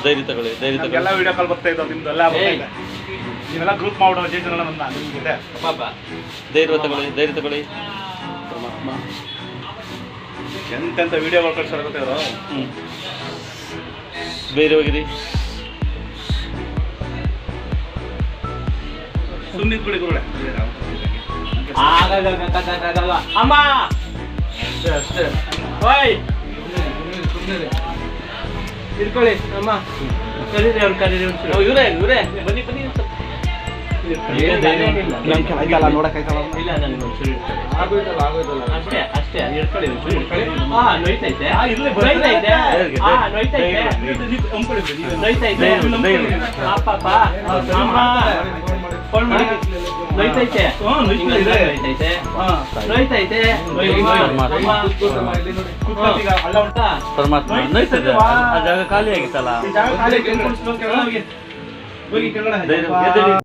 ಧೈರ್ಯ ತಗೊಳ್ಳಿ, ಧೈರ್ಯ ತಗೊಳ್ಳಿ. ಎಲ್ಲ ವಿಡಿಯೋ ಕಾಲ್ ಬರ್ತಾ ಇದ್ದಾವೆ ನಿಮ್ದು ಎಲ್ಲ ಬರ್ತಾ ಇದೆ. ನೀವೆಲ್ಲ ಗ್ರೂಪ್ ಮಾಡೋ ಜನ ನನ್ನ ನಿಮ್ಮ ಜೊತೆ ಧೈರ್ಯ ತಗೊಳ್ಳಿ, ಧೈರ್ಯ ತಗೊಳ್ಳಿ. ಪರಮಾತ್ಮ ಎಂತೆಂಥ ವಿಡಿಯೋಗಳು ಕಳ್ಸೋರು ಗೊತ್ತಿರೋ. ಧೈರ್ಯವಾಗಿರಿ. ಸುಮ್ಮನೆ ಕುಳಿ ಗುರುಳೆ ಅಮ್ಮ ಅಷ್ಟೇ ಅಷ್ಟೇ. ಓಯ್ ಇಟ್ಕೊಳ್ಳಿ ಅಮ್ಮ. ಕರೀರಿ ಅವ್ರು ಕರೀರಿ. ಇವರೇ ಇವರೇ ಬನ್ನಿ ಬನ್ನಿ. ಆಯ್ತಲ್ಲ ನೋಡಕ್ಕಾಯ್ತಲ್ಲ. ಇಲ್ಲ ನನಗೆ ಒಂಚೂರು ಆಗೋಯ್ತಲ್ಲ ಆಗೋಯ್ತಲ್ಲ. ಅಷ್ಟೇ ಅಷ್ಟೇ ಇಟ್ಕೊಳ್ಳಿ ಒಂಚೂರು ಇಟ್ಕೊಳ್ಳಿ. ನೋಯ್ತೈತೆ ನೋಯ್ತೈತೆ ನೋಯ್ತೈತೆ ನೋಯ್ತೈತೆ ಪಾಪ ಅಮ್ಮ ಫೋನ್ ಮಾಡಿ. ನೋಯ್ತೈತೆ ನೋಯ್ತೈತೆ ನೋಯ್ತೈತೆ ಅಲ್ಲ ಉಂಟಾ ಪರಮಾತ್ಮ ನೋಯ್ತದೆ. ಆ ಜಾಗ ಖಾಲಿ ಆಗಿತ್ತಲ್ಲ. ಹೋಗಿ ಕೆಳಗಡೆ ಧೈರ್ಯ ಎದ್ದೇಳಿ.